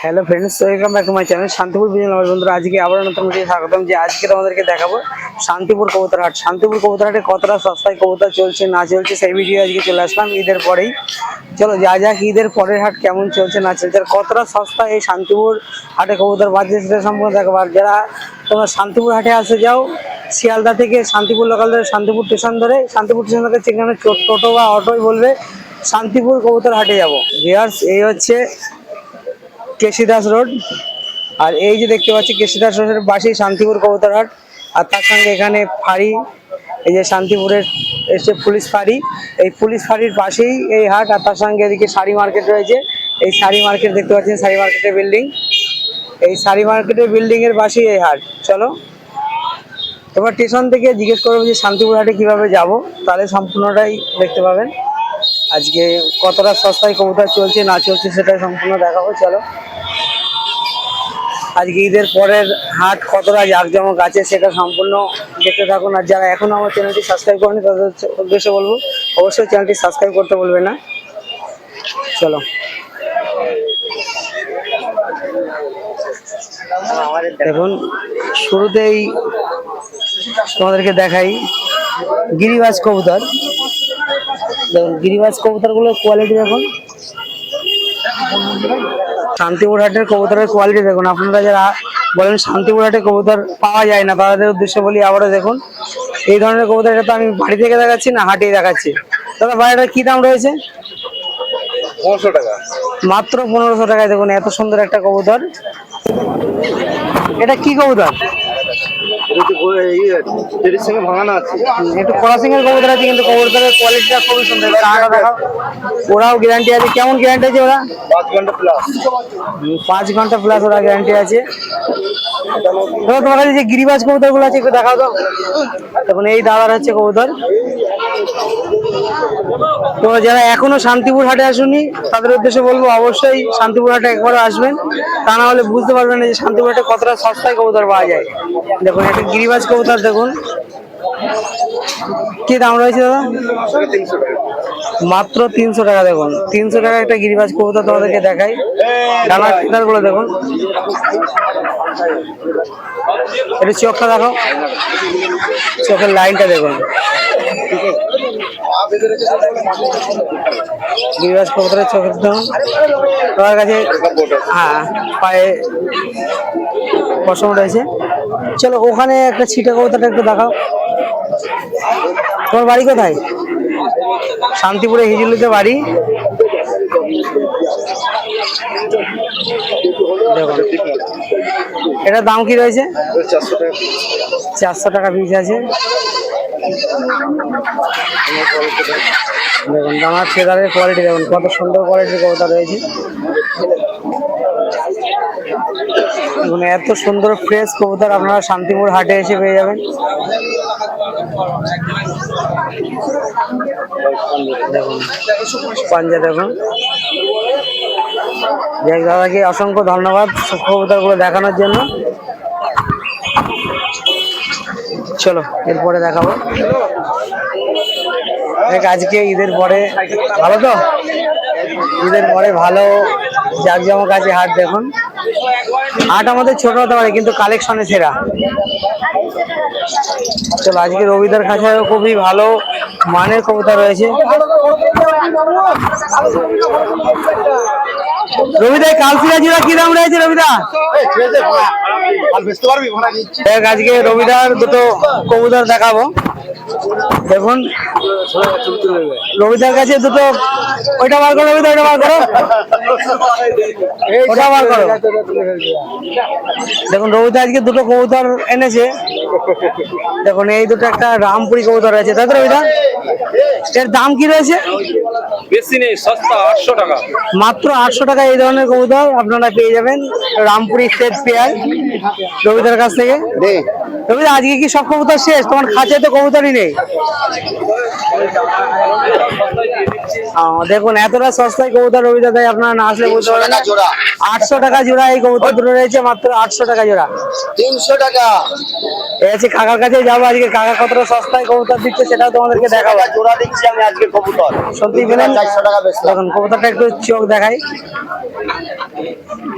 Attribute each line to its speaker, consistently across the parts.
Speaker 1: Hello friends, welcome back to my channel Shantipur Bijon আমার বন্ধুরা। আজকে আবার নতুন ভিডিও স্বাগতম। যে আজকে তোমাদেরকে দেখাবো শান্তিপুর কবুতর হাট। শান্তিপুর কবুতর হাটে কতটা সস্তায় কবুতর চলছে না চলছে সেই ভিডিও আজকে চলে আসলাম ঈদের পরেই। চলো যা যাক ঈদের পরের হাট কেমন চলছে না চলছে, আর কতটা সস্তা এই শান্তিপুর হাটে কবুতর বাজছে সেটা সম্পূর্ণ দেখাবো। আর যারা তোমরা শান্তিপুর হাটে আসে যাও শিয়ালদা থেকে শান্তিপুর লোকাল ধরে শান্তিপুর স্টেশন ধরে সেখানে টোটো বা অটোই বলবে শান্তিপুর কবুতর হাটে যাবো। ভিউয়ার্স, এই হচ্ছে কেশিদাস রোড, আর এই যে দেখতে পাচ্ছি কেশিদাস রোডের পাশেই শান্তিপুর কবুতর হাট। আর তার সঙ্গে এখানে ফাঁড়ি, এই যে শান্তিপুরের এসে পুলিশ ফাঁড়ি, এই পুলিশ ফাঁড়ির পাশেই এই হাট। আর তার সঙ্গে এদিকে শাড়ি মার্কেট রয়েছে, এই শাড়ি মার্কেট দেখতে পাচ্ছেন, শাড়ি মার্কেটের বিল্ডিং, এই শাড়ি মার্কেটের বিল্ডিং এর পাশেই এই হাট। চলো এবার স্টেশন থেকে জিজ্ঞেস করবো যে শান্তিপুর হাটে কিভাবে যাব, তাহলে সম্পূর্ণটাই দেখতে পাবেন। আজকে কতটা সস্তায় কবুতর চলছে না চলছে সেটাই সম্পূর্ণ দেখাবো। চলো আজকে ঈদের পরের হাট কতটা জাঁকজমক আছে সেটা সম্পূর্ণ দেখতে থাকুন। আর যারা এখনো আমার চ্যানেলটি সাবস্ক্রাইব করেনি তাদের উদ্দেশ্যে বলবো অবশ্যই চ্যানেলটি সাবস্ক্রাইব করতে বলবে না। চলো দেখুন, শুরুতেই তোমাদেরকে দেখাই গিরিবাজ কবুতর। দেখুন গিরিবাজ কবুতরগুলোর কোয়ালিটি দেখুন, শান্তিপুর হাটের কবুতরের কোয়ালিটি দেখুন। আপনারা যারা বলেন শান্তিপুর হাটে কবুতর পাওয়া যায় না তাদের উদ্দেশ্যে বলি আবারও দেখুন এই ধরনের কবুতর। এটা তো আমি বাড়ি থেকে দেখাচ্ছি না, হাটেই দেখাচ্ছি। দাদা বাড়িটার কি দাম রয়েছে?
Speaker 2: 1500 টাকা,
Speaker 1: মাত্র 1500 টাকায়। দেখুন এত সুন্দর একটা কবুতর। এটা কি কবুতর? একটু ক্রসিং এর কবুতর আছে, কিন্তু কবুতরের কোয়ালিটিটা খুবই সুন্দর। ওরাও গ্যারান্টি আছে। কেমন গ্যারান্টি আছে ওরা?
Speaker 2: 5 ঘন্টা প্লাস।
Speaker 1: 5 ঘন্টা প্লাস ওরা গ্যারান্টি আছে। তোমার কাছে যে গিরিবাজ কবুতর গুলো আছে একটু দেখাও তো। দেখুন এই দাদার হচ্ছে কবুতর। তো যারা এখনো শান্তিপুর হাটে আসুনি তাদের উদ্দেশ্যে বলবো অবশ্যই শান্তিপুর হাটে একবার আসবেন, তা না হলে বুঝতে পারবেন না যে শান্তিপুর হাটে কতটা সস্তায় কবুতর পাওয়া যায়। দেখুন একটা গিরিবাজ কবুতর দেখুন, কি দাম রয়েছে দাদা?
Speaker 2: 300 টাকা,
Speaker 1: মাত্র 300 টাকা। দেখুন 300 টাকা একটা গিরিবাজ কবুতর তোমাদেরকে দেখাই। ডানার ফিদার গুলো দেখুন, এটা চোখটা দেখো, চোখের লাইনটা দেখুন। গিরিবাজ কবুতরের চোখের দেখুন তোমার কাছে। হ্যাঁ, পায়ে পশম রয়েছে। চলো ওখানে একটা ছিটা কবুতরটা একটু দেখাও। তোমার বাড়ি কোথায়? শান্তিপুরে হিজুলিতে বাড়ি। দেখুন এটার দাম কি রয়েছে? 400 টাকা পিস আছে। দেখুন আমার ফেদারের কোয়ালিটি দেখুন, কত সুন্দর কোয়ালিটির কবুতর রয়েছে। দেখুন এত সুন্দর ফ্রেশ কবুতর আপনারা শান্তিপুর হাটে এসে পেয়ে যাবেন। দেখুন পাঞ্জা দেখুন। দাদাকে অসংখ্য ধন্যবাদ কবুতরগুলো দেখানোর জন্য। চলো এরপরে দেখাবো। আজকে ঈদের পরে ভালো, তো ঈদের পরে ভালো জাঁকজমক আছে হাট। দেখুন হাট আমাদের ছোট হতে পারে কিন্তু কালেকশনে সেরা। চলো আজকে রবিদার কাছে খুবই ভালো মানের কবুতর রয়েছে। রবিদা কাল সিরাজিরা কি দাম রয়েছে? রবিদা আজকে রবিদার দুটো কবুতর দেখাবো। দেখুন রবিদার কাছে দুটো, ওইটা বার করো রবিদা, ওইটা বার করো, ওটা বার করো। দেখুন রবিদা আজকে দুটো কবুতর এনেছে। দেখুন এই দুটো একটা রামপুরি কবুতর আছে, তাই তো রবিদা? এর দাম কি রয়েছে?
Speaker 2: বেশি নেই, সস্তা, 800 টাকা।
Speaker 1: মাত্র 800 টাকা এই ধরনের কবুতর আপনারা পেয়ে যাবেন রামপুরি সেট পেয়ার রবিদার কাছ থেকে। রবিদা আজকে কি সব কবুতর শেষ? তোমার খাঁচায় তো কবুতরই নেই। দেখুন এতটা সস্তায় কবুতর রবি দাদাই আপনারা না আসলে বুঝতে পারবেন না। 800 টাকা জোড়া এই কবুতর দুটো রয়েছে, মাত্র 800 টাকা জোড়া।
Speaker 3: 300 টাকা
Speaker 1: এই আছে কাকার কাছে যাবো আজকে, কাকা কতটা সস্তায় কবুতর দিচ্ছে সেটাও তোমাদেরকে দেখাবো।
Speaker 3: জোড়া দিচ্ছি আমি আজকে কবুতর।
Speaker 1: সত্যি পেলেন
Speaker 3: 400 টাকা বেশি।
Speaker 1: দেখুন কবুতরটা একটু চোখ দেখাই।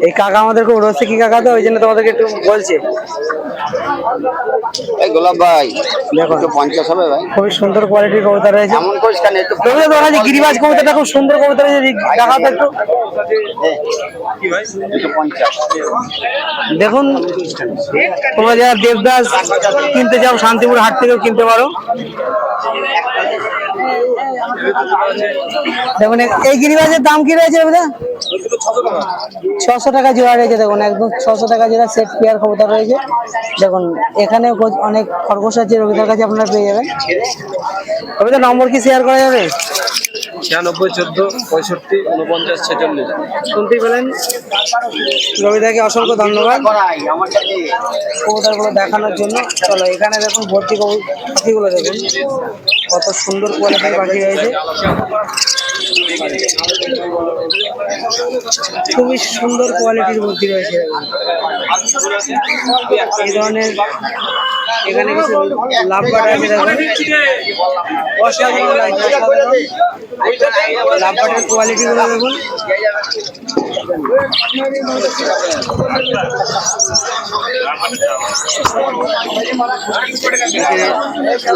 Speaker 1: এই কাকা আমাদের খুব রসিকি কাকা, তো ওই জন্য তোমাদেরকে একটু বলছে।
Speaker 3: এই গোলাপ ভাই
Speaker 1: দেখুন
Speaker 3: একটু 50 হবে ভাই।
Speaker 1: খুবই সুন্দর কোয়ালিটির কবুতর রয়েছে।
Speaker 3: এমন করিস কেন একটু
Speaker 1: রবি দাদা ওখানে যে গিরিবাজ কবুতরটা খুব সুন্দর কবুতর রয়েছে, দেখাও তো একটু।
Speaker 2: কি ভাই?
Speaker 3: 150
Speaker 1: দেখুন তোমরা যারা দেবদাস কিনতে চাও শান্তিপুর হাট থেকেও কিনতে পারো। দেখুন এই গিরিবাজের দাম কি রয়েছে রবিদা? 600 টাকা জোড়া রয়েছে। দেখুন একদম 600 টাকা জোড়া সেট পেয়ার কবুতর রয়েছে। দেখুন এখানে অনেক খরগোশ আছে, রবিদার কাছে আপনারা পেয়ে যাবেন। রবিদার নম্বর কি শেয়ার করা যাবে?
Speaker 2: 96 14 65 49 46।
Speaker 1: শুনতেই পেলেন, রবিদাকে অসংখ্য ধন্যবাদ
Speaker 3: করাই আমার সাথে।
Speaker 1: কবুতরগুলো দেখানোর জন্য। চলো এখানে দেখুন ভর্তি পাখিগুলো দেখুন কত সুন্দর কোয়ালিটির পাখি রয়েছে, খুবই সুন্দর কোয়ালিটির ভর্তি রয়েছে। এই ধরনের এখানে কিছু লাভবাট আছে দেখুন, অসাধারণ লাগছে, অসাধারণ। লাভবাটের কোয়ালিটি গুলো দেখুন।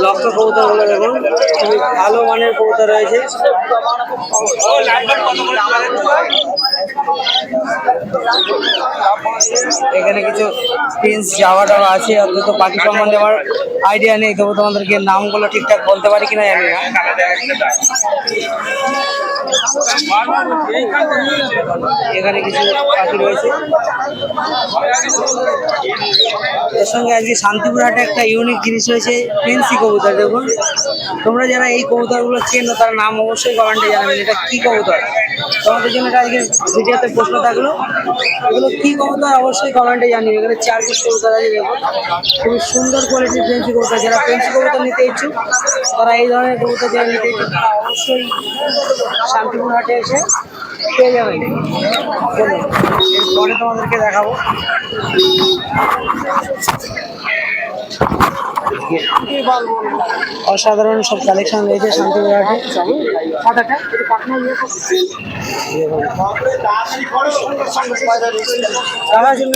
Speaker 1: লক্ষ কবুতর গুলো দেখুন, খুবই ভালো মানের কবুতর রয়েছে। এখানে কিছু প্রিন্স যাওয়া টাওয়া আছে, অন্তত পাখি সম্বন্ধে আমার আইডিয়া নেই, তবু তোমাদেরকে নামগুলো ঠিকঠাক বলতে পারি কিনা জানি না। এখানে কিছু পাখি রয়েছে। এর সঙ্গে আজকে শান্তিপুর হাটে একটা ইউনিক জিনিস রয়েছে, ফেন্সি কবুতর। দেখুন তোমরা যারা এই কবুতরগুলো চেনো তার নাম অবশ্যই কমেন্টে জানাবেন এটা কি কবুতর। তোমাদের জন্য এটা আজকে ভিডিওতে প্রশ্ন থাকলো, এগুলো কি কবুতর অবশ্যই কমেন্টে জানিয়ে। এখানে 4 পিস কবুতর আছে দেখুন, খুবই সুন্দর কোয়ালিটির ফেন্সি কবুতর। যারা ফেন্সি কবুতর নিতে ইচ্ছুক তারা এই ধরনের কবুতর যারা নিতে ইচ্ছুক তারা অবশ্যই শান্তিপুর হাটে এসে পেয়ে যাবেন। এরপরে তোমাদেরকে দেখাবো অসাধারণ সব কালেকশন রয়েছে শান্তিপুর হাটে।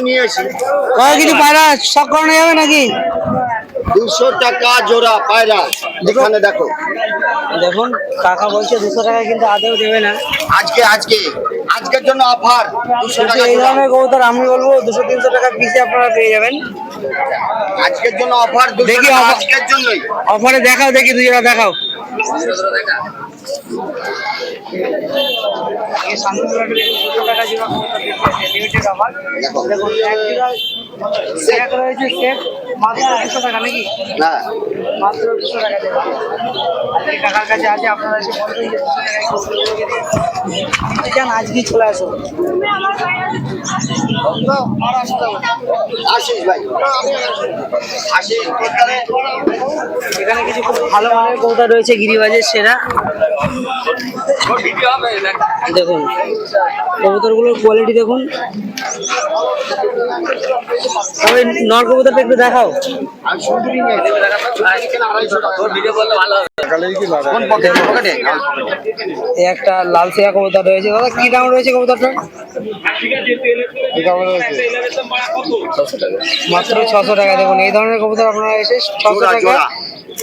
Speaker 1: নিয়ে আসি কিছু পায়রা শখ করানো যাবে নাকি?
Speaker 3: 200 টাকা জোড়া পায়রা। এখানে দেখো,
Speaker 1: দেখুন কাকা বলছে 200 টাকা, কিন্তু আদেও দেবে না।
Speaker 3: আজকের জন্য অফার 200 টাকা
Speaker 1: এই
Speaker 3: জোড়া।
Speaker 1: ধরনের কবুতর আমি বলবো 200-300 টাকা পিসে আপনারা পেয়ে যাবেন।
Speaker 3: আজকের জন্য অফার 200
Speaker 1: দেখি
Speaker 3: টাকা, আজকের জন্যই
Speaker 1: অফারে দেখাও, দেখি 2 জোড়া দেখাও। শান্তিপুর হাটে দেখুন 200 টাকা জোড়া কবুতর বিক্রি হচ্ছে, লিমিটেড অফার। দেখুন এক জোড়া সেট রয়েছে, সেট মাত্র 200 টাকা নাকি?
Speaker 3: না
Speaker 1: মাত্র 200 টাকা দেবে। এই কাকার কাছে আছে, আপনারা এসে বলবেন যে 200 টাকায় কবুতরগুলো নিতে চান, আজকেই চলে আসুন।
Speaker 3: আশিস ভাই, আশিস
Speaker 1: এখানে কিছু খুব ভালো মানের কবুতর রয়েছে, গিরিবাজের সেরা। দেখুন কবুতরগুলোর কোয়ালিটি দেখুন। তবে নর কবুতরটা একটু দেখাও। এই একটা লাল সিয়া কবুতর রয়েছে। দাদা কি দাম রয়েছে কবুতরটা? মাত্র 600 টাকা। দেখুন এই ধরনের কবুতর আপনারা এসে 600 টাকা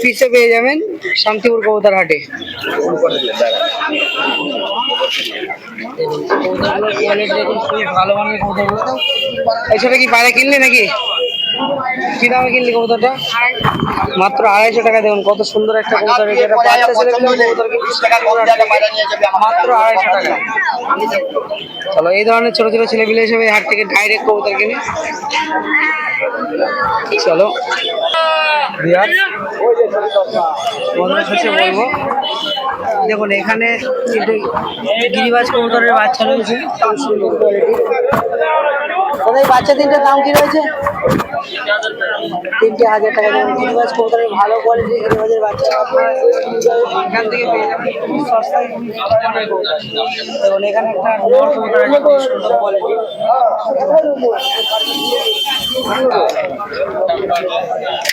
Speaker 1: পিসে পেয়ে যাবেন শান্তিপুর কবুতর হাটে। কোয়ালিটি দেখুন, খুবই ভালো মানের কবুতরগুলো। এছাড়া কি বাইরে কিনলে নাকি? কি দামে কিনলি কবুতরটা? মাত্র 250 টাকা। দেখুন কত সুন্দর একটা কবুতর, এটা বাচ্চা ছেলে কবুতর মাত্র 250 টাকা। চলো এই ধরনের ছোট ছোট ছেলে পিলে হিসেবে হাট থেকে ডাইরেক্ট কবুতর কিনে। চলো তোমাদের কাছে বলবো, দেখুন এখানে গিরিবাজ কবুতরের বাচ্চা রয়েছে, খুব সুন্দর কোয়ালিটি। বাচ্চা 3টার দাম কি রয়েছে? 3,000 টাকা দাম। গিরিবাজ কবুতরের ভালো কোয়ালিটির গিরিবাজের বাচ্চা আপনারা এখান থেকে পেয়ে যাবেন খুব সস্তায়। এবং এখানে একটা নর কবুতর আছে খুব সুন্দর কোয়ালিটি।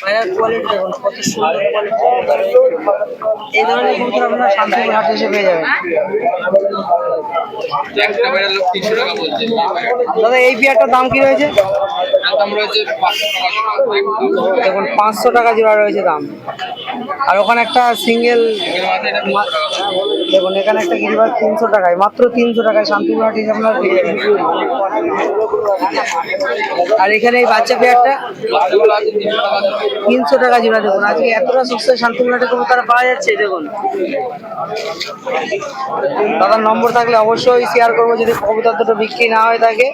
Speaker 1: পায়রার কোয়ালিটি দেখুন কত সুন্দর কোয়ালিটি। এই ধরনের কবুতর আপনারা শান্তিপুর হাট এসে পেয়ে যাবেন। দাদা এই পেয়ারটার দাম কি রয়েছে? দেখুন 500 টাকা জোড়া রয়েছে দাম। আর ওখানে একটা সিঙ্গেল দেখুন, এখানে একটা গিরিবাজ 300 টাকায়, মাত্র 300 টাকায় শান্তিপুর হাট এসে আপনারা পেয়ে যাবেন। আর এখানে এই বাচ্চা পেয়ারটা 300 টাকা জোড়া। দেখুন আজকে এতটা সস্তায় শান্তিপুর হাটে কবুতর পাওয়া যাচ্ছে। দেখুন দাদার নম্বর থাকলে অবশ্যই শেয়ার করবো। যদি কবুতর দুটো বিক্রি না হয়ে থাকে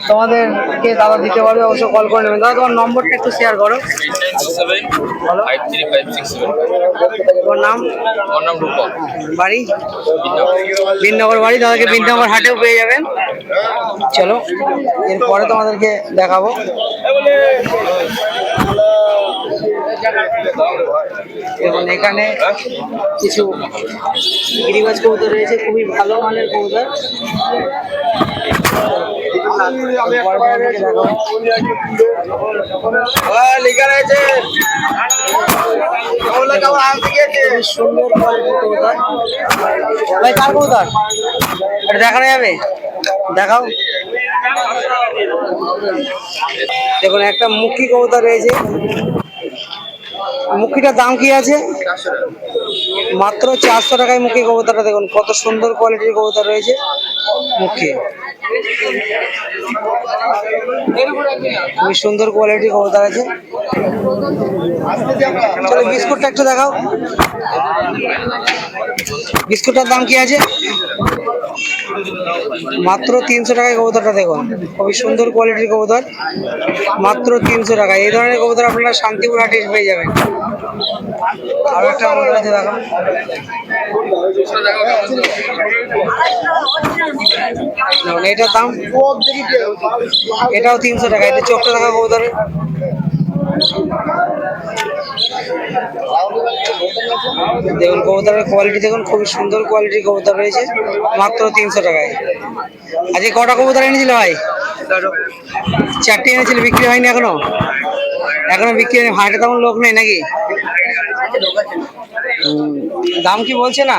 Speaker 1: তোমাদেরকে দাদা দিতে পারবে, অবশ্যই কল করে নেবেন। দাদা তোমার নম্বরটা একটু শেয়ার করো। বলো। তোমার নাম? বাড়ি? বিননগর বাড়ি। দাদাকে বিননগর হাটেও পেয়ে যাবেন। চলো এরপরে তোমাদেরকে দেখাবো। এবং এখানে কিছু গিরিবাজ কবুতর রয়েছে, খুবই ভালো মানের কবুতর। সুন্দর কোয়ালিটির কবুতর। ভাই কার কবুতর এটা দেখানো যাবে? দেখাও। দেখুন একটা মুখী কবুতর রয়েছে। মুখিটার দাম কি আছে? মাত্র 400 টাকায় মুখী কবুতরটা। দেখুন কত সুন্দর কোয়ালিটির কবুতর রয়েছে মুখী। খুবই সুন্দর কোয়ালিটির কবুতর আছে। চলো বিস্কুটটা একটু দেখাও। বিস্কুটটার দাম কি আছে? মাত্র 300 টাকায় কবুতরটা। দেখুন খুবই সুন্দর কোয়ালিটির কবুতর, মাত্র 300 টাকা। এই ধরনের কবুতর আপনারা শান্তিপুর হাটে পেয়ে যাবেন। আরো একটা কবুতর আছে দেখো। এটার দাম এটাও 300 টাকা। এটা চোখটা দেখা কবুতরের। দেখুন কবুতরের কোয়ালিটি দেখুন, খুবই সুন্দর কোয়ালিটির কবুতর রয়েছে, মাত্র 300 টাকায়। আজকে কটা কবুতর এনেছিল ভাই? 4টে এনেছিল, বিক্রি হয়নি এখনো? এখনো বিক্রি হয়নি। হাটে তেমন লোক নেই নাকি? দাম কি বলছে না?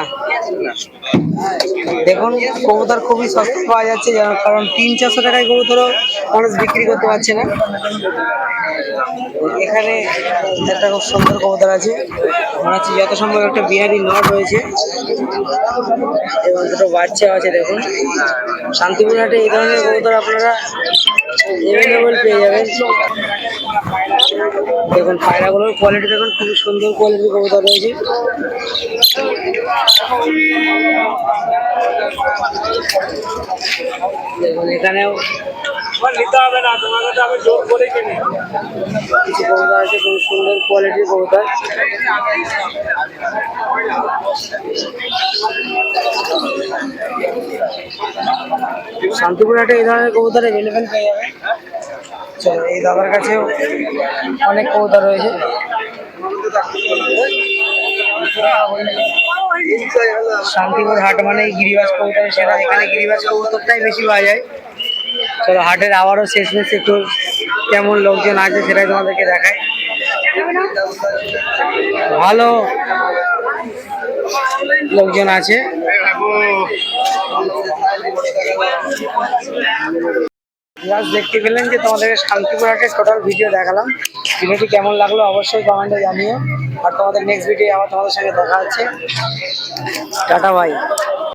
Speaker 1: দেখুন কবুতর খুবই সস্তা পাওয়া যাচ্ছে, কারণ 300-400 টাকায় কবুতরও মানুষ বিক্রি করতে পারছে না। এখানে একটা খুব সুন্দর কবুতর আছে, মনে হচ্ছে যত সম্ভব একটা বিহারি নর রয়েছে এবং দুটো বাচ্চা আছে। দেখুন শান্তিপুর হাটে এই ধরনের কবুতর আপনারা অ্যাভেলেবল পেয়ে যাবেন। দেখুন পায়রাগুলোর কোয়ালিটি দেখুন, খুবই সুন্দর কোয়ালিটির কবুতর রয়েছে। দেখুন এখানেও কিছু কবুতর আছে, খুব সুন্দর কোয়ালিটির কবুতর। শান্তিপুর হাটে এই ধরনের কবুতর অ্যাভেলেবেল পেয়ে যাবে। চলো এই দাদার কাছেও অনেক কবুতর রয়েছে। শান্তিপুর হাট মানে গিরিবাজ কবুতর সেরা। এখানে গিরিবাজ কবুতরটাই বেশি পাওয়া যায়। চলো হাটের আবারও শেষমেশ একটু কেমন লোকজন আছে সেটাই তোমাদেরকে দেখায়। ভালো লোকজন আছে। দেখতে পেলেন যে তোমাদেরকে শান্তিপুর হাটের টোটাল ভিডিও দেখালাম। ভিডিওটি কেমন লাগলো অবশ্যই কমেন্টে জানিও। আর তোমাদের নেক্সট ভিডিও আবার তোমাদের সঙ্গে দেখা হচ্ছে। Tata bye.